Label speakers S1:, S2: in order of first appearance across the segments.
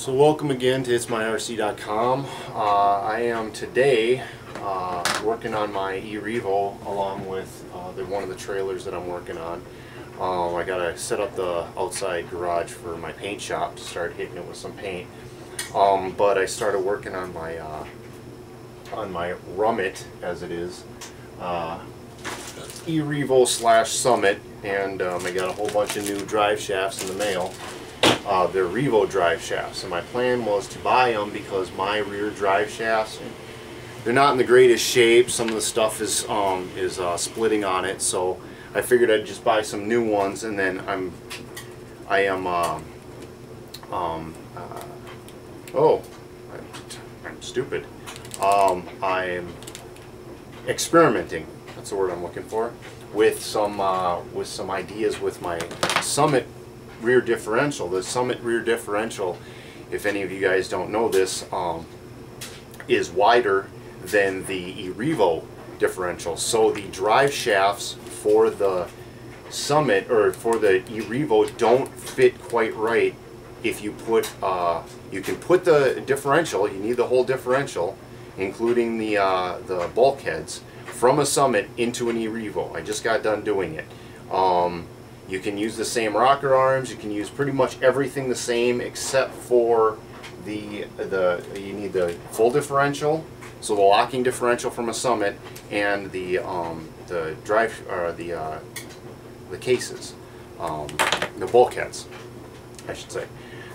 S1: So welcome again to itsmyrc.com. I am today working on my E-Revo along with one of the trailers that I'm working on. I gotta set up the outside garage for my paint shop to start hitting it with some paint. But I started working on my Rummit, as it is, E-Revo / Summit, and I got a whole bunch of new drive shafts in the mail. They're Revo drive shafts, and my plan was to buy them because my rear drive shafts, they're not in the greatest shape. Some of the stuff is splitting on it, so I figured I'd just buy some new ones. And then I'm stupid. I'm experimenting. That's the word I'm looking for, with some ideas with my Summit rear differential. The Summit rear differential, if any of you guys don't know this, is wider than the E-Revo differential. So the drive shafts for the Summit, or for the E-Revo, don't fit quite right. If you put, you can put the differential, you need the whole differential, including the bulkheads, from a Summit into an E-Revo. I just got done doing it. You can use the same rocker arms, you can use pretty much everything the same except for you need the full differential, so the locking differential from a Summit, and the cases, the bulkheads, I should say.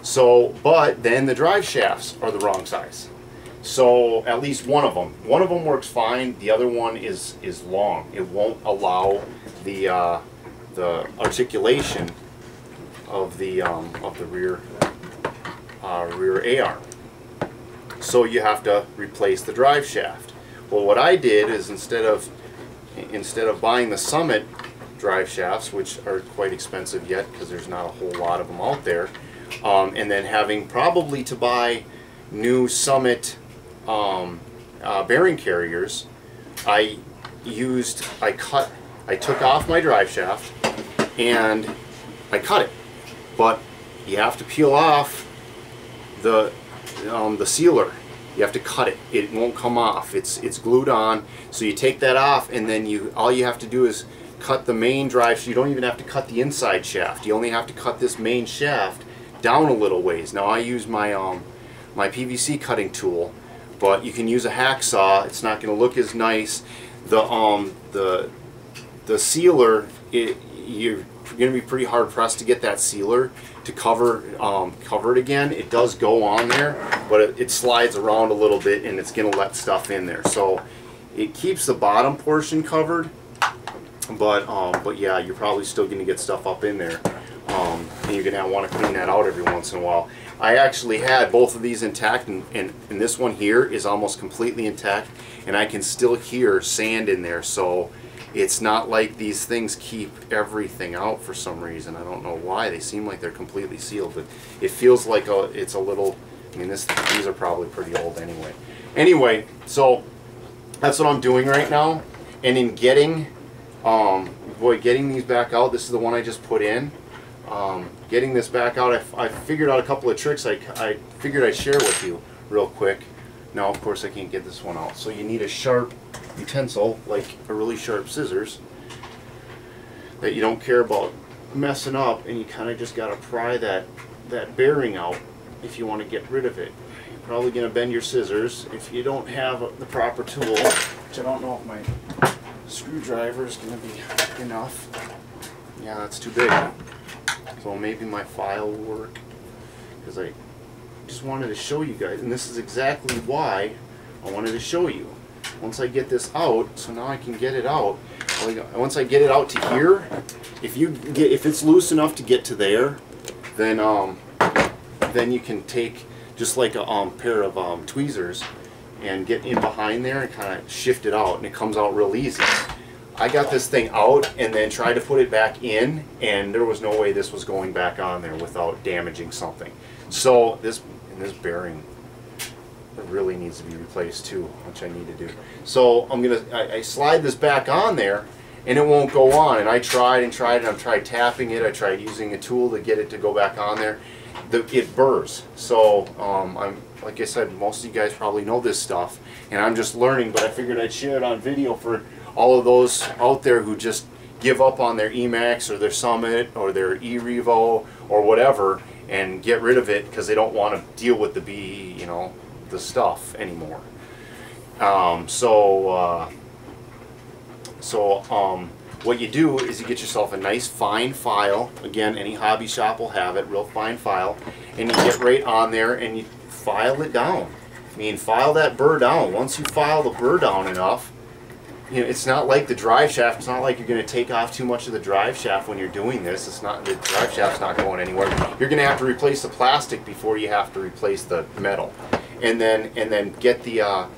S1: So, but then the drive shafts are the wrong size. So at least one of them works fine. The other one is long. It won't allow the articulation of the rear A-arm. So you have to replace the drive shaft. Well, what I did is instead of buying the Summit drive shafts, which are quite expensive yet because there's not a whole lot of them out there, and then having probably to buy new Summit bearing carriers, I took off my drive shaft and I cut it, but you have to peel off the sealer. You have to cut it. It won't come off. It's glued on. So you take that off, and then all you have to do is cut the main drive. You don't even have to cut the inside shaft. You only have to cut this main shaft down a little ways. Now I use my my PVC cutting tool, but you can use a hacksaw. It's not going to look as nice. The sealer, you're going to be pretty hard pressed to get that sealer to cover it again. It does go on there, but it slides around a little bit, and it's going to let stuff in there. So it keeps the bottom portion covered, but yeah, you're probably still going to get stuff up in there, and you're going to want to clean that out every once in a while. I actually had both of these intact, and this one here is almost completely intact, and I can still hear sand in there. So it's not like these things keep everything out for some reason. I don't know why. They seem like they're completely sealed, but it feels like it's a little, I mean, these are probably pretty old anyway. Anyway, so that's what I'm doing right now. And in getting these back out, this is the one I just put in. Getting this back out, I figured out a couple of tricks I figured I'd share with you real quick. Now, of course, I can't get this one out. So you need a sharp utensil, like a really sharp scissors, that you don't care about messing up, and you kind of just got to pry that bearing out if you want to get rid of it. You're probably going to bend your scissors if you don't have the proper tool, which I don't know if my screwdriver is going to be enough. Yeah, that's too big. So maybe my file will work, because I just wanted to show you guys, and this is exactly why I wanted to show you. Once I get this out, so now I can get it out. Once I get it out to here, if it's loose enough to get to there, then you can take just like a pair of tweezers and get in behind there and kind of shift it out, and it comes out real easy. I got this thing out and then tried to put it back in, and there was no way this was going back on there without damaging something. So this bearing really needs to be replaced too, which I need to do. So I slide this back on there, and it won't go on. And I tried and tried, and I've tried tapping it. I tried using a tool to get it to go back on there, it burrs. So I'm, like I said, most of you guys probably know this stuff, and I'm just learning, but I figured I'd share it on video for all of those out there who just give up on their E-Maxx or their Summit or their E-Revo or whatever and get rid of it because they don't want to deal with the the stuff anymore. What you do is you get yourself a nice fine file. Again, any hobby shop will have it, real fine file, and you get right on there and you file it down. I mean, file that burr down. Once you file the burr down enough, it's not like the drive shaft. It's not like you're going to take off too much of the drive shaft when you're doing this. It's not, the drive shaft's not going anywhere. You're going to have to replace the plastic before you have to replace the metal, and then get the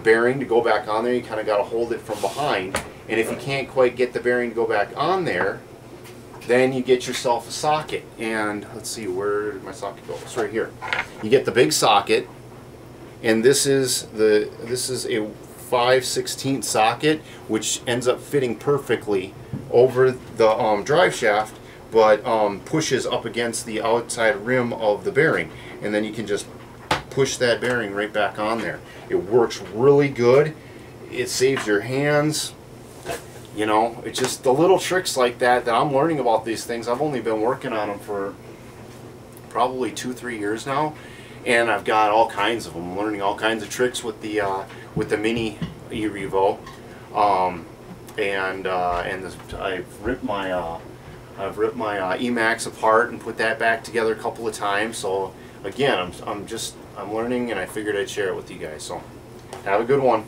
S1: bearing to go back on there. You kind of got to hold it from behind. And if you can't quite get the bearing to go back on there, then you get yourself a socket. And let's see, where did my socket go? It's right here. You get the big socket, and this is a 5/16 socket, which ends up fitting perfectly over the drive shaft, but pushes up against the outside rim of the bearing. And then you can just push that bearing right back on there. It works really good. It saves your hands. It's just the little tricks like that I'm learning about these things. I've only been working on them for probably 2-3 years now, and I've got all kinds of them. I'm learning all kinds of tricks with the mini E-Revo, I've ripped my E-Maxx apart and put that back together a couple of times. So again, I'm learning, and I figured I'd share it with you guys. So have a good one.